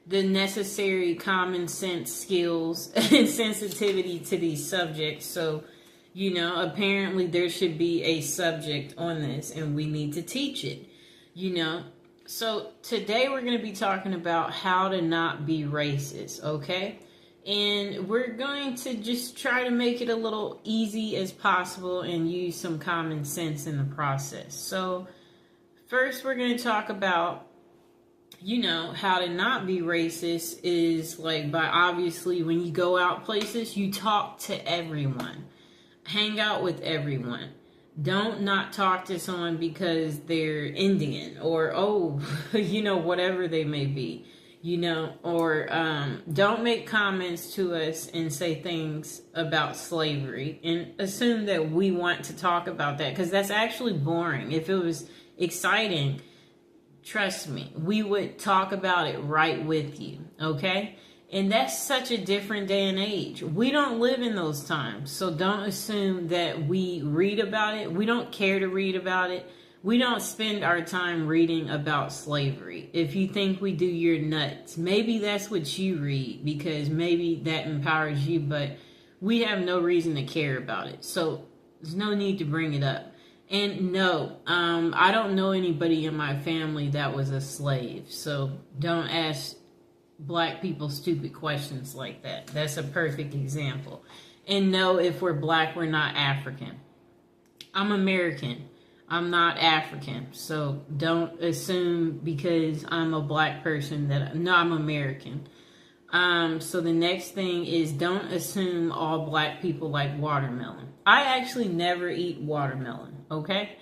the necessary common sense skills and sensitivity to these subjects. So, apparently there should be a subject on this and we need to teach it, So today we're going to be talking about how to not be racist, okay? And we're going to just try to make it a little easy as possible and use some common sense in the process. So first we're going to talk about how to not be racist is like by obviously when you go out places, you talk to everyone. Hang out with everyone. Don't not talk to someone because they're Indian or, whatever they may be, or don't make comments to us and say things about slavery and assume that we want to talk about that because that's actually boring. If it was exciting, trust me, we would talk about it right with you, okay? And that's such a different day and age. We don't live in those times, so don't assume that we read about it. We don't care to read about it. We don't spend our time reading about slavery. If you think we do, you're nuts. Maybe that's what you read because maybe that empowers you, but we have no reason to care about it. So there's no need to bring it up. And no, I don't know anybody in my family that was a slave. So don't ask Black people stupid questions like that. That's a perfect example. And no, if we're Black, we're not African. I'm American. I'm not African. So don't assume because I'm a Black person that, no, I'm American. So the next thing is don't assume all Black people like watermelon. I actually never eat watermelon, okay?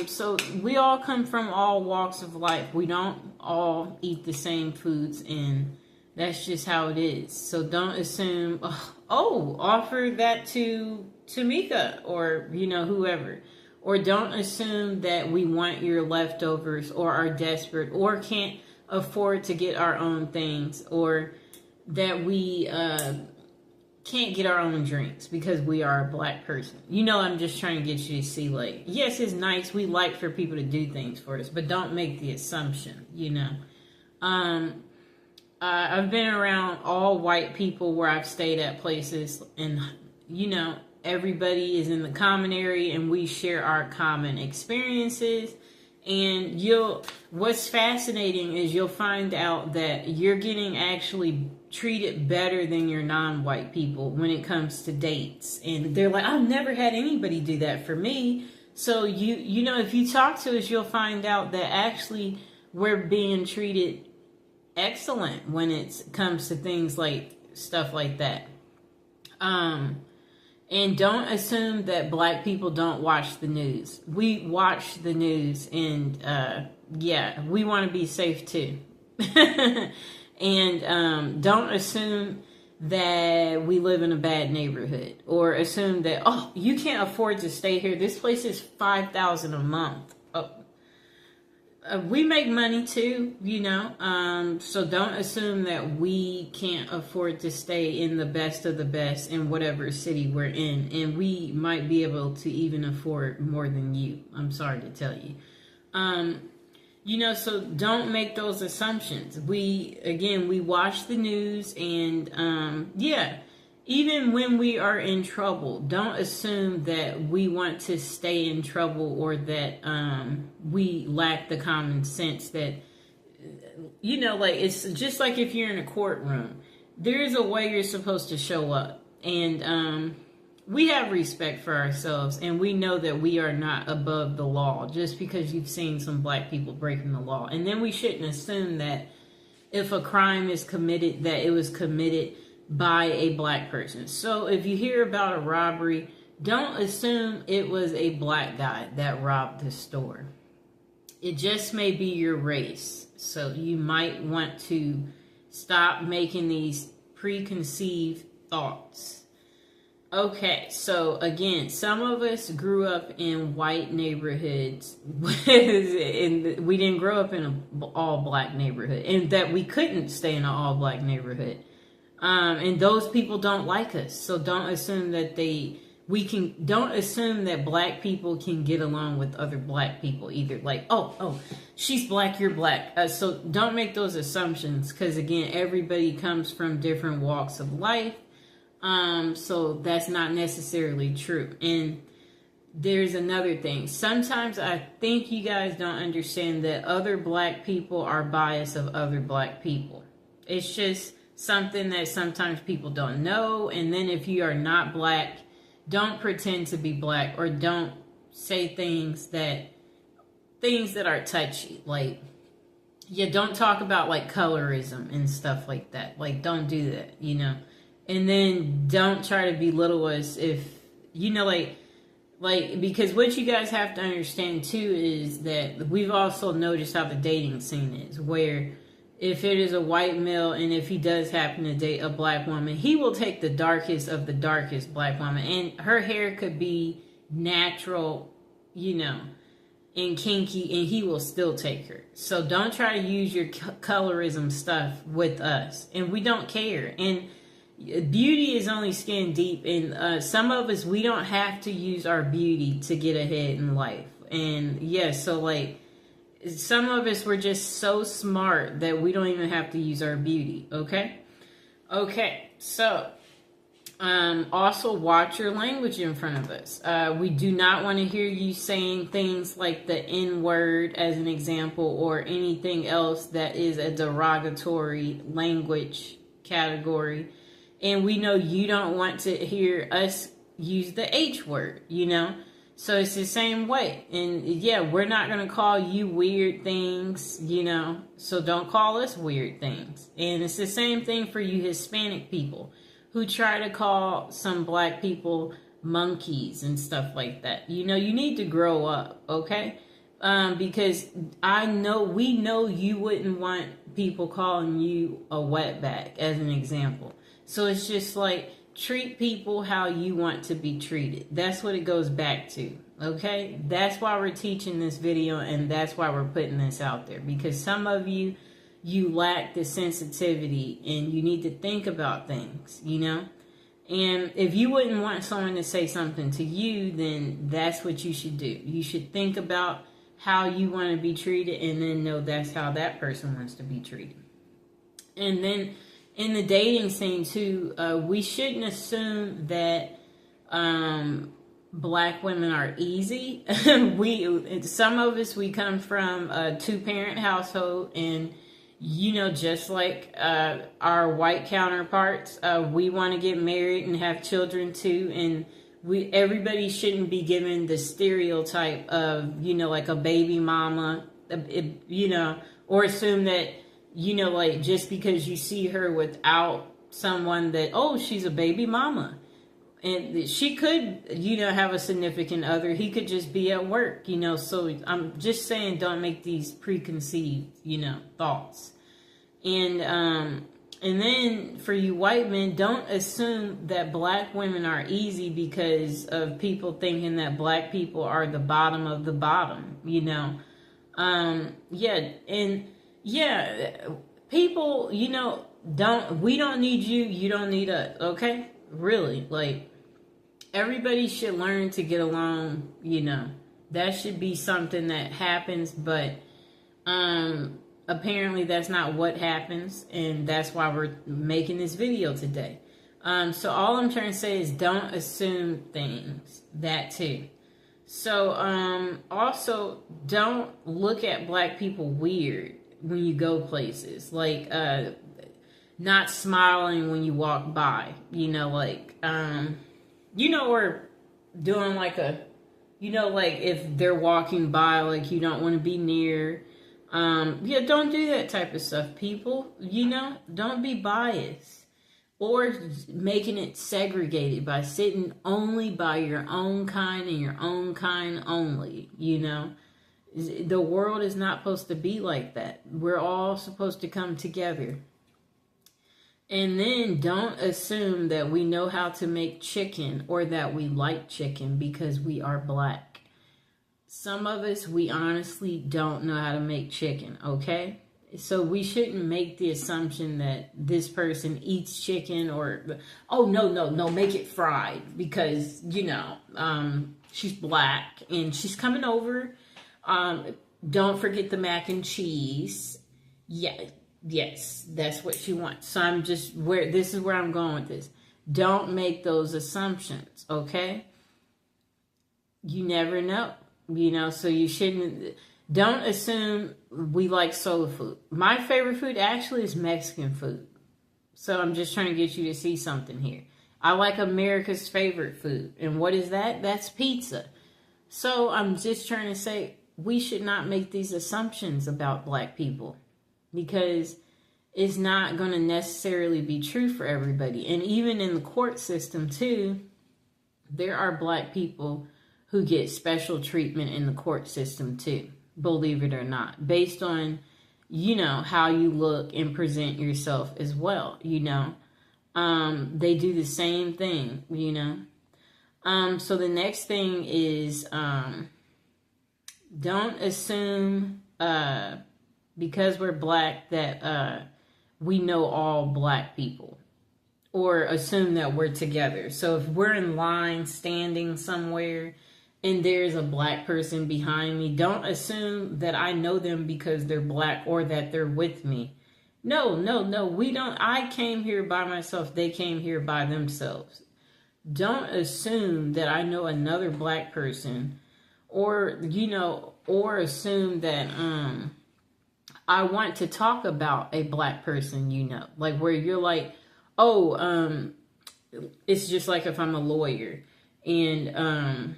So we all come from all walks of life. We don't all eat the same foods, and that's just how it is. So don't assume, offer that to Tamika or, whoever. Or don't assume that we want your leftovers or are desperate or can't afford to get our own things or that we can't get our own drinks because we are a Black person. I'm just trying to get you to see, like, yes, it's nice. We like for people to do things for us, but don't make the assumption, I've been around all white people where I've stayed at places and, everybody is in the common area and we share our common experiences. And what's fascinating is you'll find out that you're getting actually treated better than your non-white people when it comes to dates. And they're like, I've never had anybody do that for me. So if you talk to us, you'll find out that actually we're being treated excellent when it comes to things like stuff like that. And don't assume that Black people don't watch the news. We watch the news and, we want to be safe too. And don't assume that we live in a bad neighborhood or assume that, you can't afford to stay here. This place is $5,000 a month. We make money too, so don't assume that we can't afford to stay in the best of the best in whatever city we're in. And we might be able to even afford more than you. I'm sorry to tell you. So don't make those assumptions. We watch the news and, even when we are in trouble, don't assume that we want to stay in trouble or that we lack the common sense that, it's just like if you're in a courtroom, there's a way you're supposed to show up. And we have respect for ourselves and we know that we are not above the law just because you've seen some Black people breaking the law. And then we shouldn't assume that if a crime is committed, that it was committed by a Black person. So if you hear about a robbery, don't assume it was a Black guy that robbed the store. It just may be your race. So you might want to stop making these preconceived thoughts. Okay, so again, some of us grew up in white neighborhoods and we didn't grow up in an all-Black neighborhood, and that we couldn't stay in an all-Black neighborhood. And those people don't like us. So don't assume that don't assume that black people can get along with other black people either. Like, oh, she's black, you're black. So don't make those assumptions, because again, everybody comes from different walks of life. So that's not necessarily true. And there's another thing. Sometimes I think you guys don't understand that other black people are biased of other black people. It's just something that sometimes people don't know. And then if you are not black, don't pretend to be black, or don't say things that are touchy. Like, yeah, don't talk about like colorism and stuff like that. Like, don't do that, you know. And then don't try to belittle us if, you know, like, because what you guys have to understand too is that we've also noticed how the dating scene is, where if it is a white male and if he does happen to date a black woman, he will take the darkest of the darkest black woman, and her hair could be natural, you know, and kinky, and he will still take her. So don't try to use your colorism stuff with us, and we don't care. And beauty is only skin deep, and some of us, we don't have to use our beauty to get ahead in life. And yes, so like, some of us were just so smart that we don't even have to use our beauty. Okay, so also watch your language in front of us. We do not want to hear you saying things like the N-word as an example, or anything else that is a derogatory language category. And we know you don't want to hear us use the H word, you know. So it's the same way. And yeah, we're not going to call you weird things, you know. So don't call us weird things. And it's the same thing for you Hispanic people who try to call some black people monkeys and stuff like that. You know, you need to grow up, okay? Because we know you wouldn't want people calling you a wetback as an example. So it's just like, treat people how you want to be treated. That's what it goes back to, okay? That's why we're teaching this video, and that's why we're putting this out there. Because some of you lack the sensitivity, and you need to think about things, you know? And if you wouldn't want someone to say something to you, then that's what you should do. You should think about how you want to be treated, and then know that's how that person wants to be treated. And then in the dating scene too, we shouldn't assume that black women are easy. Some of us, we come from a 2-parent household, and you know, just like our white counterparts, we want to get married and have children too. And everybody shouldn't be given the stereotype of, you know, like a baby mama, you know, or assume that, you know, like, just because you see her without someone that, oh, she's a baby mama. And she could, you know, have a significant other. He could just be at work, you know. So I'm just saying, don't make these preconceived, you know, thoughts. And then for you white men, don't assume that black women are easy because of people thinking that black people are the bottom of the bottom, you know. People, you know, we don't need you, you don't need us, okay? Really, like, everybody should learn to get along, you know. That should be something that happens, but apparently that's not what happens, and that's why we're making this video today. So all I'm trying to say is, don't assume things, that too. So also, don't look at black people weird when you go places, like not smiling when you walk by, you know, like you know, or doing like a, you know, like if they're walking by, like you don't want to be near. Yeah, don't do that type of stuff, people. You know, don't be biased or making it segregated by sitting only by your own kind and your own kind only. You know, the world is not supposed to be like that. We're all supposed to come together. And then don't assume that we know how to make chicken or that we like chicken because we are black. Some of us, we honestly don't know how to make chicken, okay? So we shouldn't make the assumption that this person eats chicken, or, oh, no, make it fried because, she's black and she's coming over. Don't forget the mac and cheese. Yeah, yes, that's what she wants. So this is where I'm going with this. Don't make those assumptions, okay? You never know, so you shouldn't. Don't assume we like soul food. My favorite food actually is Mexican food. So I'm just trying to get you to see something here. I like America's favorite food. And what is that? That's pizza. So I'm just trying to say we should not make these assumptions about black people, because it's not going to necessarily be true for everybody. And even in the court system too, there are black people who get special treatment in the court system too. Believe it or not, based on, how you look and present yourself as well, they do the same thing, so the next thing is, don't assume, because we're black that, we know all black people, or assume that we're together. So if we're in line standing somewhere and there's a black person behind me, don't assume that I know them because they're black or that they're with me. No, we don't. I came here by myself. They came here by themselves. Don't assume that I know another black person, or, or assume that, I want to talk about a black person, like where you're like, oh, it's just like if I'm a lawyer and,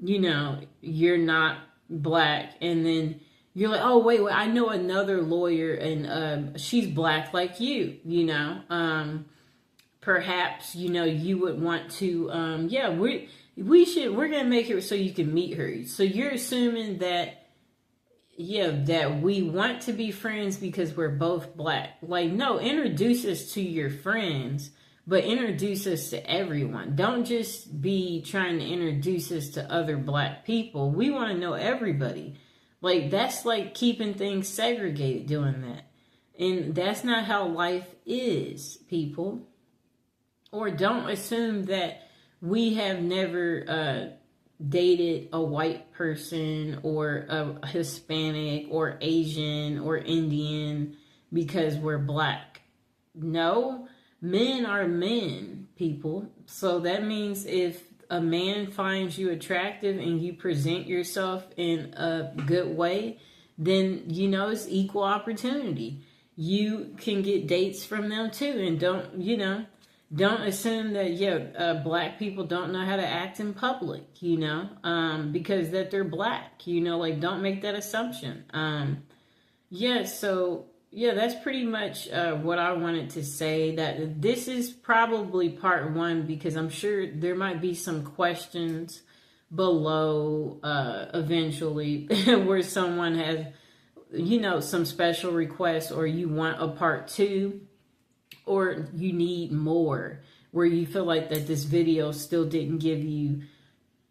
you're not black, and then you're like, oh, wait, I know another lawyer and she's black like you, perhaps, you would want to, we're going to make it so you can meet her. So you're assuming that, that we want to be friends because we're both black. Like, no, introduce us to your friends, but introduce us to everyone. Don't just be trying to introduce us to other black people. We want to know everybody. Like, that's like keeping things segregated, doing that. And that's not how life is, people. Or don't assume that we have never dated a white person or a Hispanic or Asian or Indian because we're black. No. Men are men, people. So that means if a man finds you attractive and you present yourself in a good way, then, it's equal opportunity. You can get dates from them too. And don't assume that, black people don't know how to act in public, because that they're black, like, don't make that assumption. So that's pretty much what I wanted to say. That this is probably part one, because I'm sure there might be some questions below eventually where someone has, some special requests, or you want a part two, or you need more, where you feel like that this video still didn't give you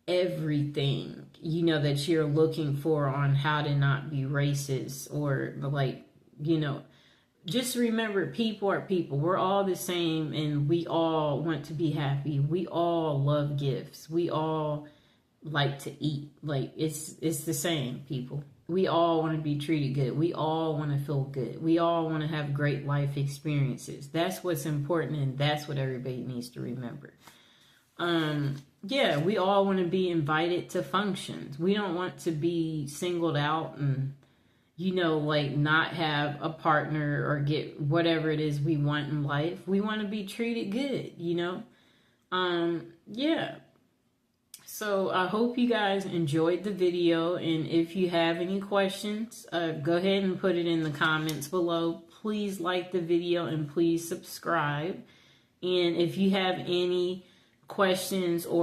everything, that you're looking for on how to not be racist, or like, just remember, people are people. We're all the same, and we all want to be happy. We all love gifts. We all like to eat. Like, it's the same, people. We all want to be treated good. We all want to feel good. We all want to have great life experiences. That's what's important, and that's what everybody needs to remember. We all want to be invited to functions. We don't want to be singled out and, like, not have a partner or get whatever it is we want in life. We want to be treated good, So I hope you guys enjoyed the video, and if you have any questions, go ahead and put it in the comments below. Please like the video and please subscribe. And if you have any questions or